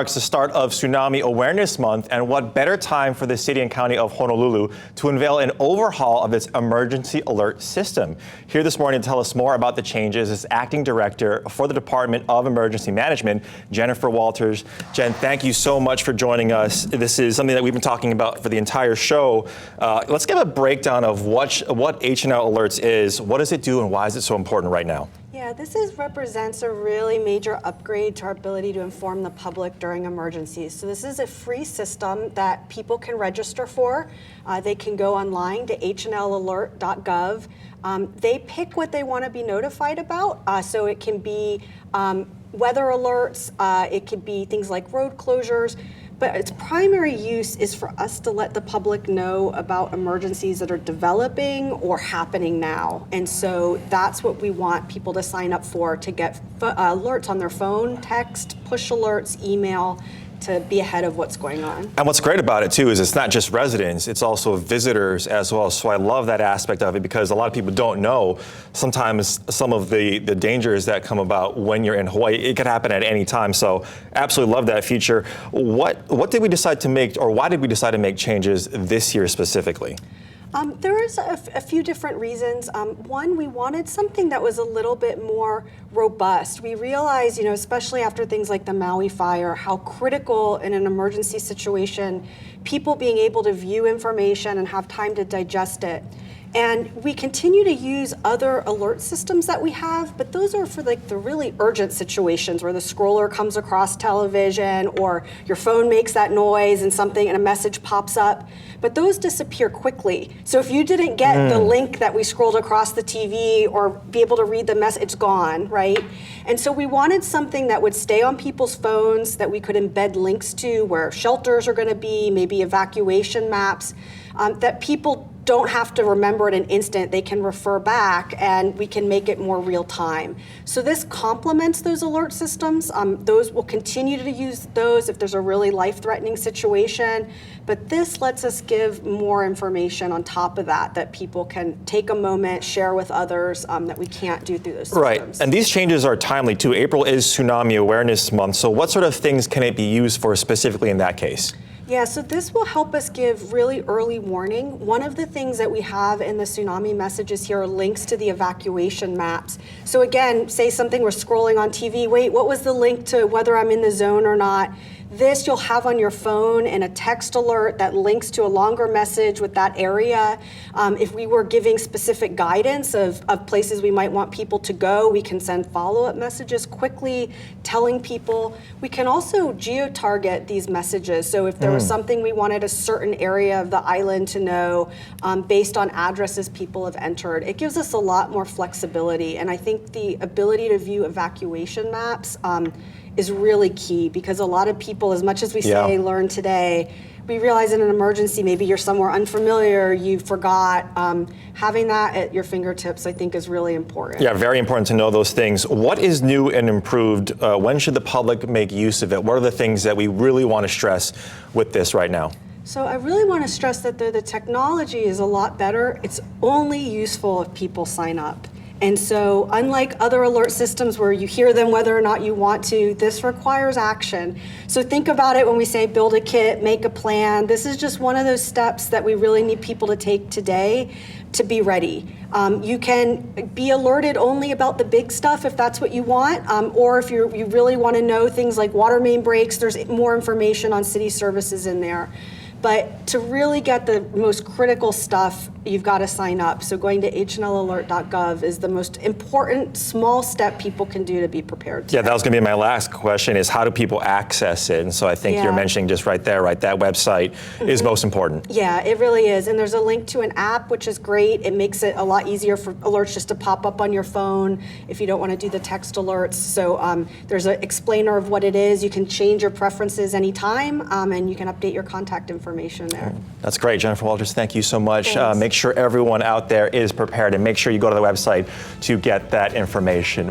Marks the start of Tsunami Awareness Month, and what better time for the city and county of Honolulu to unveil an overhaul of its emergency alert system. Here this morning to tell us more about the changes is Acting Director for the Department of Emergency Management, Jennifer Walters. Jen, thank you so much for joining us. This is something that we've been talking about for the entire show. Let's give a breakdown of what HNL Alerts is, what does it do, and why is it so important right now? Yeah, this represents a really major upgrade to our ability to inform the public during emergencies. So this is a free system that people can register for. They can go online to hnlalert.gov. They pick what they want to be notified about. So it can be weather alerts, it could be things like road closures, but its primary use is for us to let the public know about emergencies that are developing or happening now. And so that's what we want people to sign up for, to get alerts on their phone, text, push alerts, email, to be ahead of what's going on. And what's great about it too is it's not just residents, it's also visitors as well. So I love that aspect of it because a lot of people don't know sometimes some of the dangers that come about when you're in Hawaii. It could happen at any time. So absolutely love that feature. What did we decide to make, or why did we decide to make changes this year specifically? There is a few different reasons. One, we wanted something that was a little bit more robust. We realized, especially after things like the Maui fire, how critical in an emergency situation, people being able to view information and have time to digest it. And we continue to use other alert systems that we have, but those are for the really urgent situations where the scroller comes across television or your phone makes that noise and a message pops up. But those disappear quickly. So if you didn't get the link that we scrolled across the TV or be able to read the message, it's gone, right? And so we wanted something that would stay on people's phones, that we could embed links to where shelters are going to be, maybe evacuation maps, that people don't have to remember in an instant. They can refer back and we can make it more real time. So this complements those alert systems. Those will continue to use those if there's a really life-threatening situation. But this lets us give more information on top of that people can take a moment, share with others that we can't do through those systems. Right, and these changes are timely too. April is Tsunami Awareness Month. So what sort of things can it be used for specifically in that case? Yeah, so this will help us give really early warning. One of the things that we have in the tsunami messages here are links to the evacuation maps. So again, say something we're scrolling on TV, wait, what was the link to whether I'm in the zone or not? This you'll have on your phone in a text alert that links to a longer message with that area. If we were giving specific guidance of places we might want people to go, we can send follow-up messages quickly, telling people. We can also geo-target these messages. So if there was something we wanted a certain area of the island to know based on addresses people have entered, it gives us a lot more flexibility. And I think the ability to view evacuation maps is really key, because a lot of people, as much as we say learn today, we realize in an emergency, maybe you're somewhere unfamiliar, you forgot. Having that at your fingertips, I think, is really important. Yeah, very important to know those things. What is new and improved? When should the public make use of it? What are the things that we really want to stress with this right now? So I really want to stress that the technology is a lot better. It's only useful if people sign up. And so unlike other alert systems where you hear them whether or not you want to, this requires action. So think about it when we say build a kit, make a plan. This is just one of those steps that we really need people to take today to be ready. You can be alerted only about the big stuff if that's what you want, or if you really want to know things like water main breaks, there's more information on city services in there. But to really get the most critical stuff, you've got to sign up. So going to hnlalert.gov is the most important small step people can do to be prepared today. Yeah, that was going to be my last question, is how do people access it? And so I think you're mentioning just right there, right? That website is most important. Yeah, it really is. And there's a link to an app, which is great. It makes it a lot easier for alerts just to pop up on your phone if you don't want to do the text alerts. So there's an explainer of what it is. You can change your preferences anytime, and you can update your contact information there. That's great. Jennifer Walters, thank you so much. Make sure everyone out there is prepared, and make sure you go to the website to get that information.